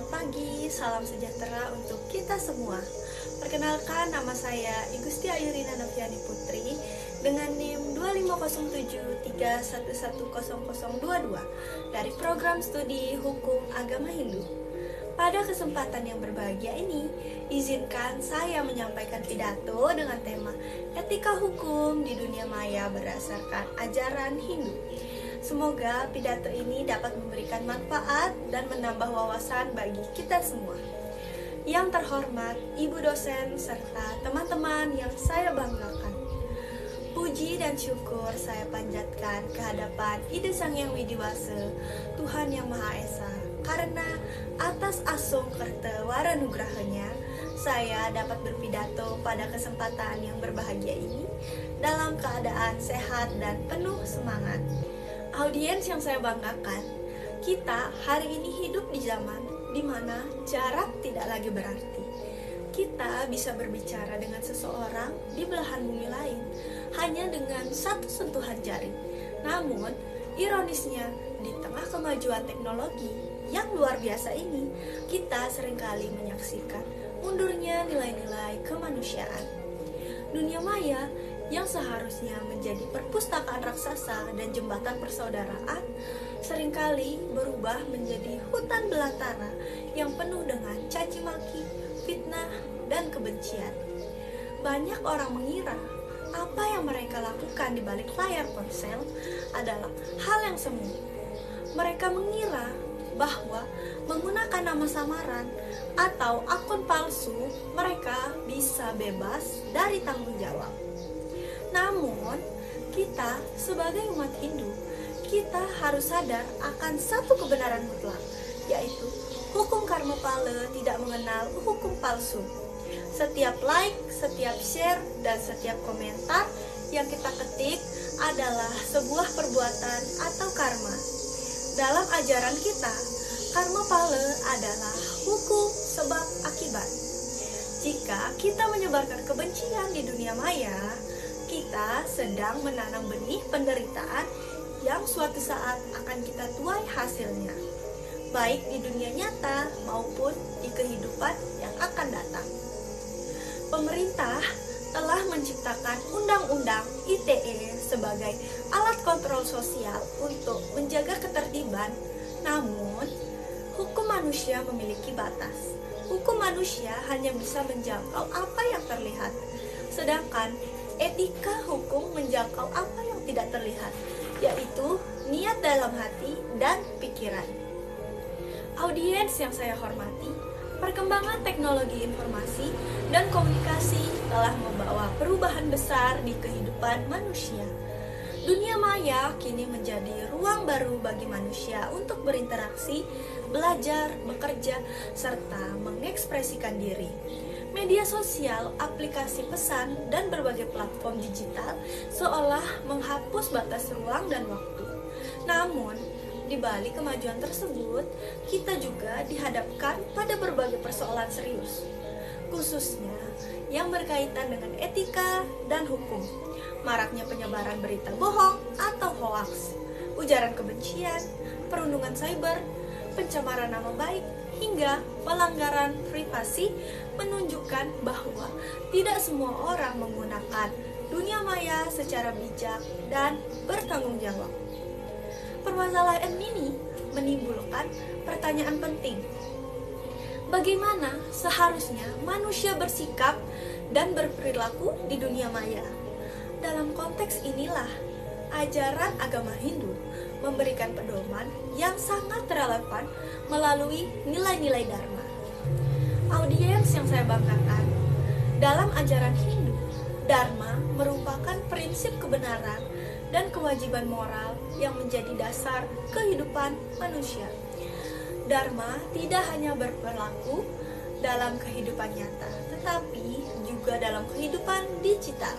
Selamat pagi, salam sejahtera untuk kita semua. Perkenalkan, nama saya Igusti Ayurina Noviani Putri dengan NIM 250731100022 dari program studi Hukum Agama Hindu. Pada kesempatan yang berbahagia ini, izinkan saya menyampaikan pidato dengan tema Etika Hukum di Dunia Maya berdasarkan ajaran Hindu. Semoga pidato ini dapat memberikan manfaat dan menambah wawasan bagi kita semua. Yang terhormat, Ibu dosen serta teman-teman yang saya banggakan. Puji dan syukur saya panjatkan ke hadapan Ide Sang Hyang Widiwasa, Tuhan Yang Maha Esa, karena atas asung kerta waranugrahanya, saya dapat berpidato pada kesempatan yang berbahagia ini dalam keadaan sehat dan penuh semangat. Audiens yang saya banggakan, kita hari ini hidup di zaman di mana jarak tidak lagi berarti. Kita bisa berbicara dengan seseorang di belahan bumi lain hanya dengan satu sentuhan jari. Namun, ironisnya, di tengah kemajuan teknologi yang luar biasa ini, kita seringkali menyaksikan mundurnya nilai-nilai kemanusiaan. Dunia maya yang seharusnya menjadi perpustakaan raksasa dan jembatan persaudaraan, seringkali berubah menjadi hutan belantara yang penuh dengan caci maki, fitnah, dan kebencian. Banyak orang mengira apa yang mereka lakukan di balik layar ponsel adalah hal yang semu. Mereka mengira bahwa menggunakan nama samaran atau akun palsu, mereka bisa bebas dari tanggung jawab. Namun, kita sebagai umat Hindu, kita harus sadar akan satu kebenaran mutlak, yaitu hukum karma pala tidak mengenal hukum palsu. Setiap like, setiap share, dan setiap komentar yang kita ketik adalah sebuah perbuatan atau karma. Dalam ajaran kita, karma pala adalah hukum sebab akibat. Jika kita menyebarkan kebencian di dunia maya, kita sedang menanam benih penderitaan yang suatu saat akan kita tuai hasilnya, baik di dunia nyata maupun di kehidupan yang akan datang. Pemerintah telah menciptakan Undang-Undang ITE sebagai alat kontrol sosial untuk menjaga ketertiban, namun hukum manusia memiliki batas. Hukum manusia hanya bisa menjangkau apa yang terlihat, sedangkan etika hukum menjangkau apa yang tidak terlihat, yaitu niat dalam hati dan pikiran. Audiens yang saya hormati, perkembangan teknologi informasi dan komunikasi telah membawa perubahan besar di kehidupan manusia. Dunia maya kini menjadi ruang baru bagi manusia untuk berinteraksi, belajar, bekerja, serta mengekspresikan diri. Media sosial, aplikasi pesan, dan berbagai platform digital seolah menghapus batas ruang dan waktu. Namun, di balik kemajuan tersebut, kita juga dihadapkan pada berbagai persoalan serius, khususnya yang berkaitan dengan etika dan hukum. Maraknya penyebaran berita bohong atau hoaks, ujaran kebencian, perundungan cyber, pencemaran nama baik, hingga pelanggaran privasi menunjukkan bahwa tidak semua orang menggunakan dunia maya secara bijak dan bertanggung jawab. Permasalahan ini menimbulkan pertanyaan penting. Bagaimana seharusnya manusia bersikap dan berperilaku di dunia maya? Dalam konteks inilah, ajaran agama Hindu memberikan pedoman yang sangat relevan melalui nilai-nilai Dharma. Audiens yang saya banggakan, dalam ajaran Hindu, Dharma merupakan prinsip kebenaran dan kewajiban moral yang menjadi dasar kehidupan manusia. Dharma tidak hanya berlaku dalam kehidupan nyata, tetapi juga dalam kehidupan digital.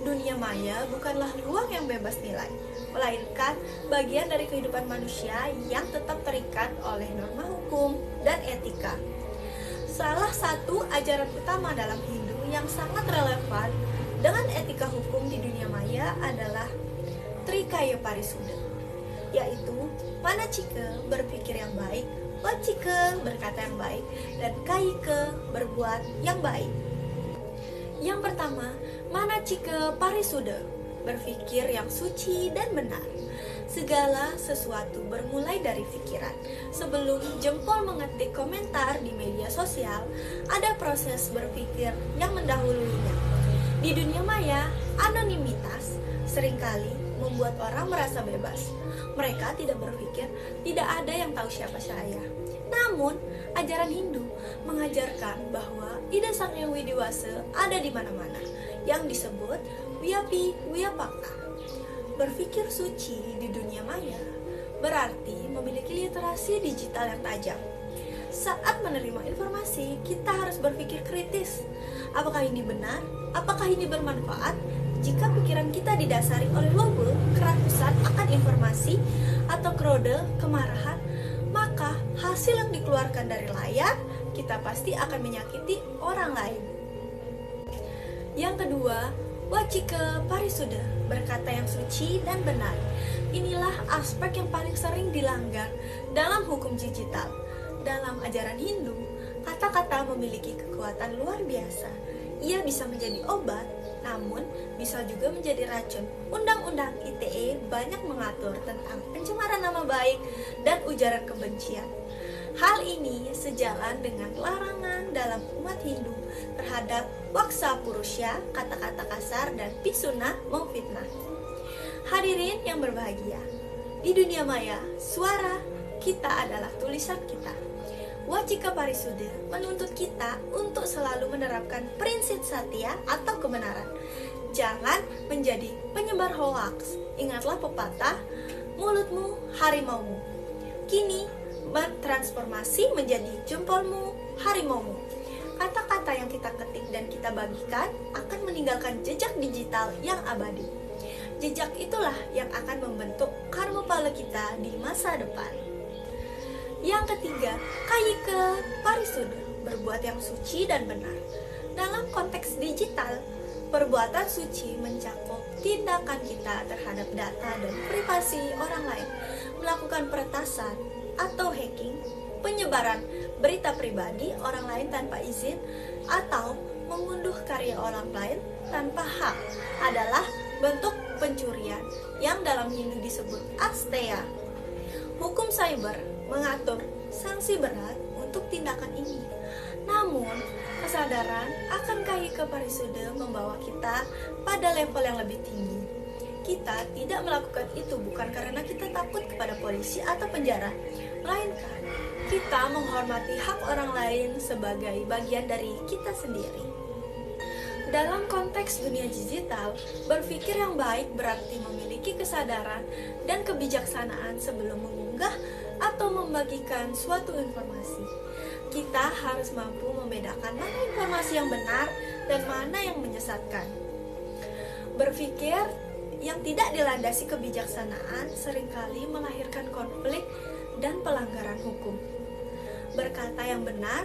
Dunia maya bukanlah ruang yang bebas nilai, melainkan bagian dari kehidupan manusia yang tetap terikat oleh norma hukum dan etika. Salah satu ajaran utama dalam Hindu yang sangat relevan dengan etika hukum di dunia maya adalah Trikaya Parisuddha, yaitu manacika berpikir yang baik, wacike berkata yang baik, dan kaike berbuat yang baik. Yang pertama, manacike parisude, berpikir yang suci dan benar. Segala sesuatu bermulai dari pikiran. Sebelum jempol mengetik komentar di media sosial, ada proses berpikir yang mendahulunya. Di dunia maya, anonimitas seringkali membuat orang merasa bebas. Mereka tidak berpikir, tidak ada yang tahu siapa saya. Namun, ajaran Hindu mengajarkan bahwa ida sang yang widiwasa ada di mana-mana, yang disebut Wiyapi Wiyapaka. Berpikir suci di dunia maya berarti memiliki literasi digital yang tajam. Saat menerima informasi, kita harus berpikir kritis. Apakah ini benar? Apakah ini bermanfaat? Jika pikiran kita didasari oleh lobe, kerakusan akan informasi, atau krode, kemarahan, maka hasil yang dikeluarkan dari layar, kita pasti akan menyakiti orang lain. Yang kedua, wacike parisude, berkata yang suci dan benar. Inilah aspek yang paling sering dilanggar dalam hukum digital. Dalam ajaran Hindu, kata-kata memiliki kekuatan luar biasa. Ia bisa menjadi obat, namun bisa juga menjadi racun. Undang-undang ITE banyak mengatur tentang pencemaran nama baik dan ujaran kebencian. Hal ini sejalan dengan larangan dalam umat Hindu terhadap waksa purusya, kata-kata kasar, dan pisuna memfitnah. Hadirin yang berbahagia, di dunia maya, suara kita adalah tulisan kita. Wacike parisude menuntut kita untuk selalu menerapkan prinsip satya atau kebenaran. Jangan menjadi penyebar hoaks. Ingatlah pepatah, mulutmu harimaumu. Kini bertransformasi menjadi jempolmu harimaumu. Kata-kata yang kita ketik dan kita bagikan akan meninggalkan jejak digital yang abadi. Jejak itulah yang akan membentuk karma pala kita di masa depan. Yang ketiga, kaike parisude, berbuat yang suci dan benar. Dalam konteks digital, perbuatan suci mencakup tindakan kita terhadap data dan privasi orang lain, melakukan peretasan atau hacking, penyebaran berita pribadi orang lain tanpa izin, atau mengunduh karya orang lain tanpa hak adalah bentuk pencurian yang dalam Hindu disebut asteya. Hukum cyber mengatur sanksi berat untuk tindakan ini. Namun, kesadaran akan kaike parisude membawa kita pada level yang lebih tinggi. Kita tidak melakukan itu bukan karena kita takut kepada polisi atau penjara, melainkan kita menghormati hak orang lain sebagai bagian dari kita sendiri. Dalam konteks dunia digital, berpikir yang baik berarti memiliki kesadaran dan kebijaksanaan sebelum mengunggah atau membagikan suatu informasi. Kita harus mampu membedakan mana informasi yang benar dan mana yang menyesatkan. Berpikir yang tidak dilandasi kebijaksanaan seringkali melahirkan konflik dan pelanggaran hukum. Berkata yang benar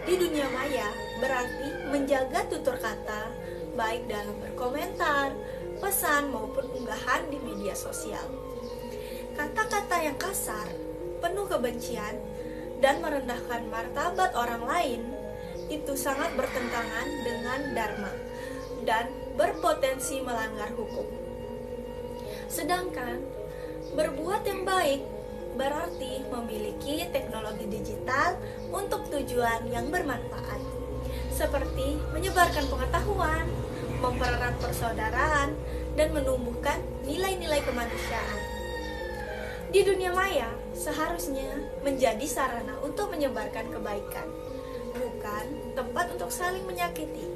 di dunia maya berarti menjaga tutur kata, baik dalam berkomentar, pesan maupun unggahan di media sosial. Kata-kata yang kasar, penuh kebencian, dan merendahkan martabat orang lain itu sangat bertentangan dengan dharma dan berpotensi melanggar hukum. Sedangkan berbuat yang baik berarti memiliki teknologi digital untuk tujuan yang bermanfaat, seperti menyebarkan pengetahuan, mempererat persaudaraan, dan menumbuhkan nilai-nilai kemanusiaan. Di dunia maya, seharusnya menjadi sarana untuk menyebarkan kebaikan, bukan tempat untuk saling menyakiti.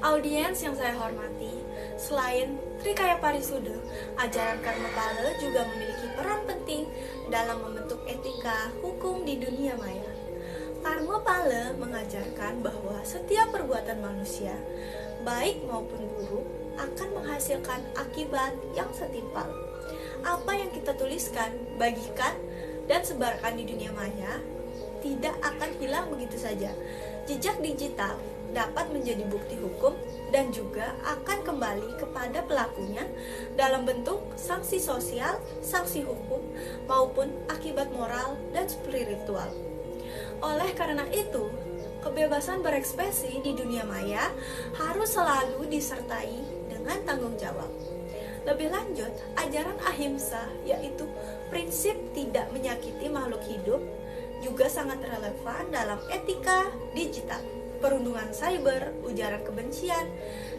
Audiens yang saya hormati, selain Trikaya Parisude, ajaran Karma Pala juga memiliki peran penting dalam membentuk etika hukum di dunia maya. Karma Pala mengajarkan bahwa setiap perbuatan manusia, baik maupun buruk, akan menghasilkan akibat yang setimpal. Apa yang kita tuliskan, bagikan, dan sebarkan di dunia maya tidak akan hilang begitu saja. Jejak digital dapat menjadi bukti hukum dan juga akan kembali kepada pelakunya dalam bentuk sanksi sosial, sanksi hukum, maupun akibat moral dan spiritual. Oleh karena itu, kebebasan berekspresi di dunia maya harus selalu disertai dengan tanggung jawab. Lebih lanjut, ajaran ahimsa, yaitu prinsip tidak menyakiti makhluk hidup, juga sangat relevan dalam etika digital. Perundungan cyber, ujaran kebencian,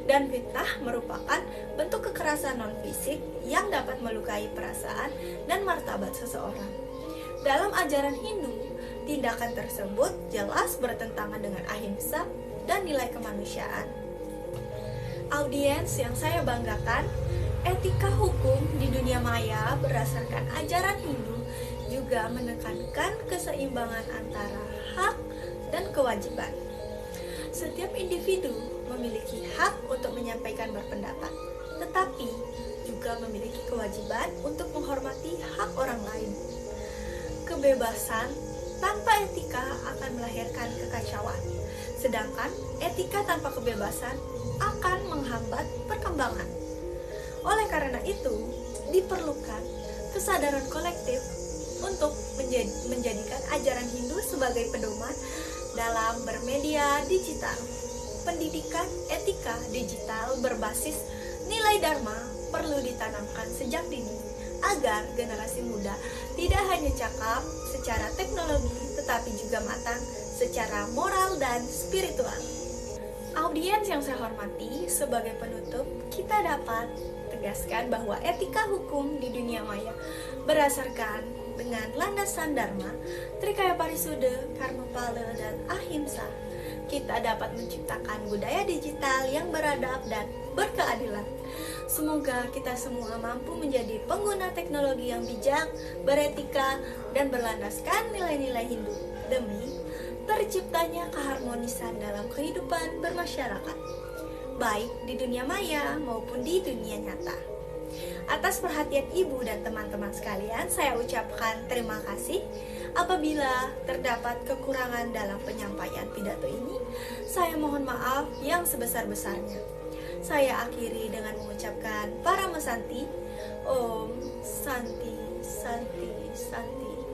dan fitnah merupakan bentuk kekerasan non-fisik yang dapat melukai perasaan dan martabat seseorang. Dalam ajaran Hindu, tindakan tersebut jelas bertentangan dengan ahimsa dan nilai kemanusiaan. Audiens yang saya banggakan, etika hukum di dunia maya berdasarkan ajaran Hindu juga menekankan keseimbangan antara hak dan kewajiban. Setiap individu memiliki hak untuk menyampaikan berpendapat, tetapi juga memiliki kewajiban untuk menghormati hak orang lain. Kebebasan tanpa etika akan melahirkan kekacauan, sedangkan etika tanpa kebebasan akan menghambat perkembangan. Oleh karena itu, diperlukan kesadaran kolektif untuk menjadikan ajaran Hindu sebagai pedoman dalam bermedia digital. Pendidikan etika digital berbasis nilai dharma perlu ditanamkan sejak dini agar generasi muda tidak hanya cakap secara teknologi tetapi juga matang secara moral dan spiritual. Audiens yang saya hormati, sebagai penutup kita dapat tegaskan bahwa etika hukum di dunia maya berdasarkan dengan landasan Dharma, Trikaya Parisude, Karmapala, dan Ahimsa. Kita dapat menciptakan budaya digital yang beradab dan berkeadilan. Semoga kita semua mampu menjadi pengguna teknologi yang bijak, beretika, dan berlandaskan nilai-nilai Hindu demi terciptanya keharmonisan dalam kehidupan bermasyarakat, baik di dunia maya maupun di dunia nyata. Atas perhatian ibu dan teman-teman sekalian, saya ucapkan terima kasih. Apabila terdapat kekurangan dalam penyampaian pidato ini, saya mohon maaf yang sebesar-besarnya. Saya akhiri dengan mengucapkan Paramasanti, Om Santi Santi Santi.